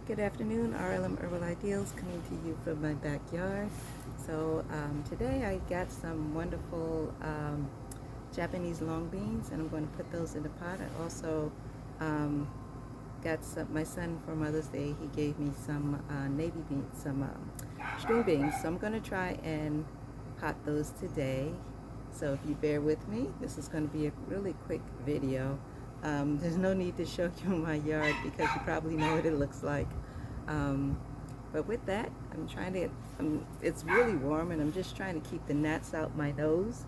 Good afternoon, RLM Herbal Ideals coming to you from my backyard. So today I got some wonderful Japanese long beans, and I'm going to put those in the pot. I also um, got my son for Mother's Day. He gave me some navy beans, some string beans. So I'm going to try and pot those today. So if you bear with me, this is going to be a really quick video. There's no need to show you my yard because you probably know what it looks like. But with that, I'm trying to, it's really warm, and I'm just trying to keep the gnats out my nose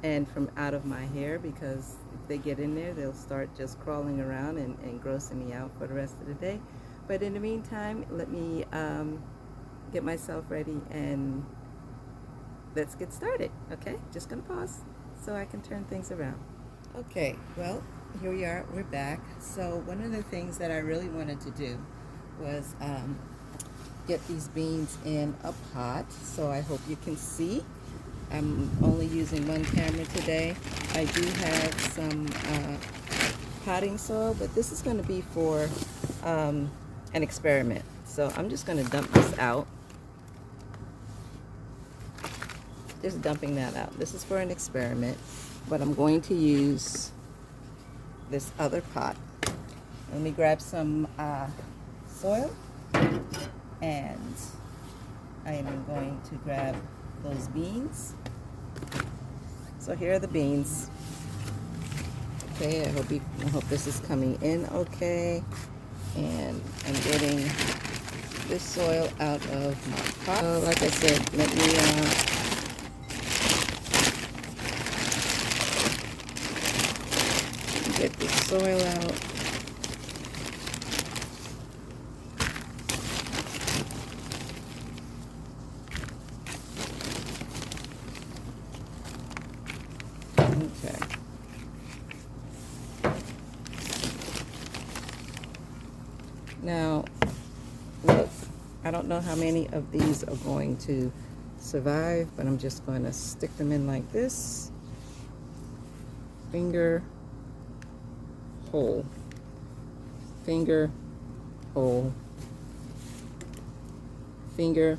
and from out of my hair, because if they get in there, they'll start just crawling around and grossing me out for the rest of the day. But in the meantime, let me get myself ready and let's get started, okay? Just gonna pause so I can turn things around. Okay, well, here we are, we're back. So one of the things that I really wanted to do was get these beans in a pot. So I hope you can see. I'm only using one camera today. I do have some potting soil, but this is going to be for an experiment. So I'm just going to dump this out. Just dumping that out. This is for an experiment, but I'm going to use this other pot. Let me grab some soil, and I am going to grab those beans. So here are the beans. Okay, I hope this is coming in okay. And I'm getting this soil out of my pot. So like I said, let me get the soil out. Okay. Now, look, I don't know how many of these are going to survive, but I'm just going to stick them in like this. Finger, hole. Finger, hole. Finger,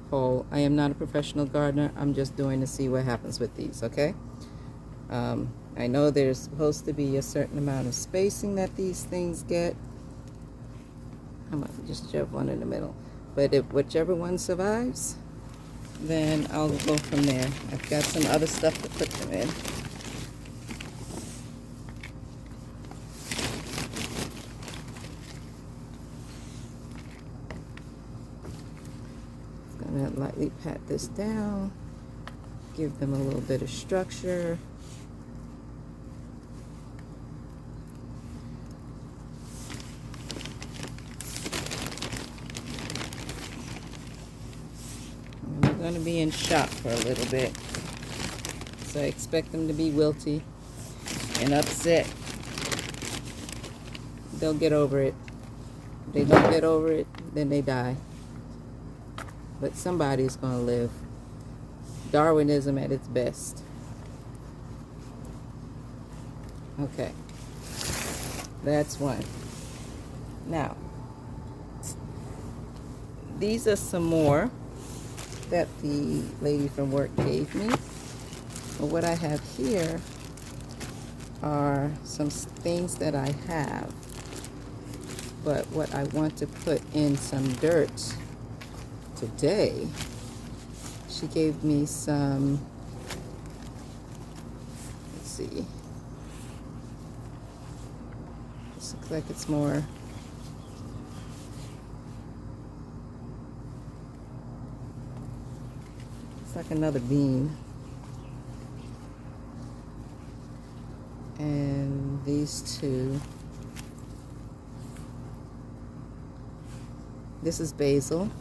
hole. I am not a professional gardener. I'm just doing to see what happens with these, okay? I know there's supposed to be a certain amount of spacing that these things get. I'm going to just shove one in the middle. But if whichever one survives, then I'll go from there. I've got some other stuff to put them in. Just going to lightly pat this down, give them a little bit of structure. Going to be in shock for a little bit, so I expect them to be wilty and upset. They'll get over it. If they don't get over it, then they die. But somebody's going to live. Darwinism at its best. Okay, that's one. Now, these are some more that the lady from work gave me. But what I have here are some things that I have, but what I want to put in some dirt today, she gave me some, let's see, this looks like it's more, it's like another bean. And these two. This is basil.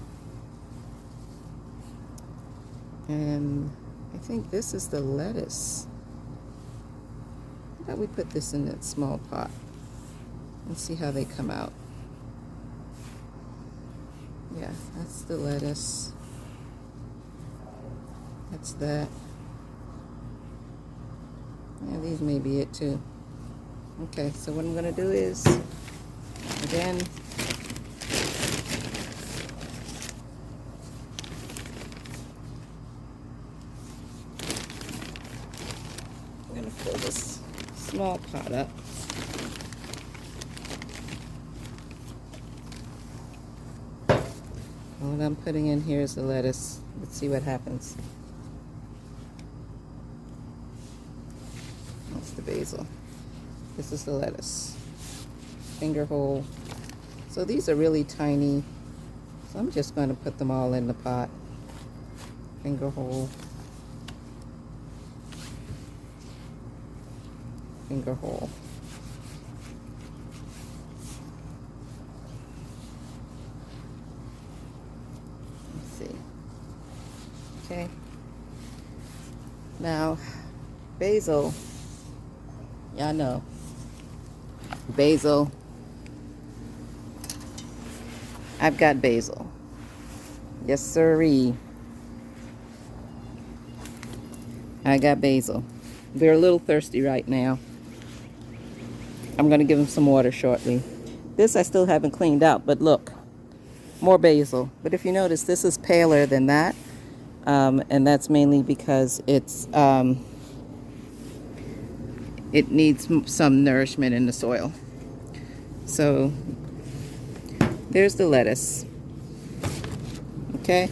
And I think this is the lettuce. How about we put this in that small pot and see how they come out. Yeah, that's the lettuce. That's that. Yeah, these may be it too. Okay, so what I'm going to do is, again, small pot up. What I'm putting in here is the lettuce. Let's see what happens. That's the basil. This is the lettuce. Finger hole. So these are really tiny. So I'm just going to put them all in the pot. Finger hole. Finger hole. Let's see. Okay. Now, basil. Y'all know. Basil. I've got basil. Yes, sirree. I got basil. They're a little thirsty right now. I'm going to give them some water shortly. This I still haven't cleaned out, but look. More basil. But if you notice, this is paler than that. And that's mainly because it needs some nourishment in the soil. So there's the lettuce. Okay.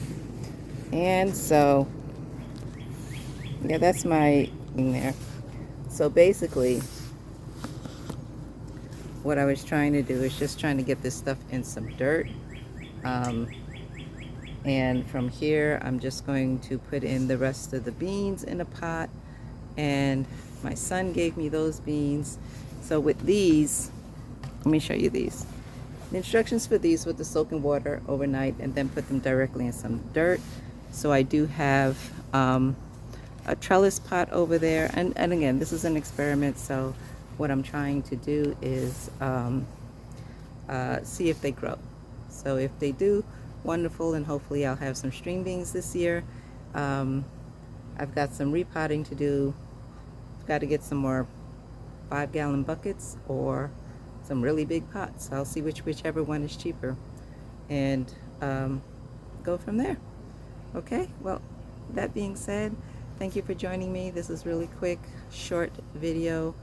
And so, yeah, that's my thing there. So basically, what I was trying to do is just trying to get this stuff in some dirt. And from here, I'm just going to put in the rest of the beans in a pot. And my son gave me those beans. So with these, let me show you these. The instructions for these were to soak in water overnight and then put them directly in some dirt. So I do have a trellis pot over there. And again, this is an experiment. So what I'm trying to do is see if they grow. So if they do, wonderful, and hopefully I'll have some string beans this year. I've got some repotting to do. I've got to get some more 5-gallon buckets or some really big pots. I'll see whichever one is cheaper and go from there. Okay, well, that being said, thank you for joining me. This is really quick, short video.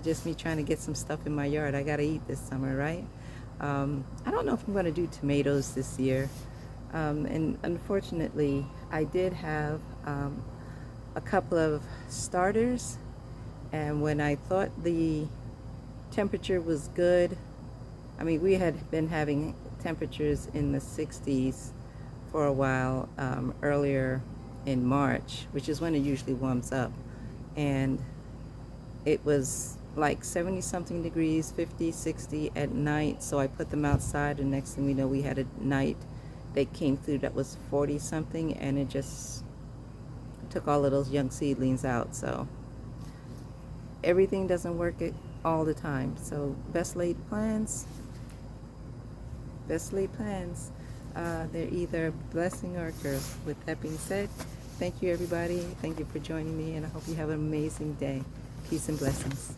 Just me trying to get some stuff in my yard. I gotta eat this summer, right? I don't know if I'm going to do tomatoes this year. And unfortunately, I did have a couple of starters. And when I thought the temperature was good, I mean, we had been having temperatures in the 60s for a while earlier in March, which is when it usually warms up. And it was like 70 something degrees, 50, 60 at night. So I put them outside, and next thing we know, we had a night that came through that was 40 something, and it just took all of those young seedlings out. So everything doesn't work all the time. So best laid plans, they're either blessing or a curse. With that being said, thank you everybody. Thank you for joining me, and I hope you have an amazing day. Peace and blessings.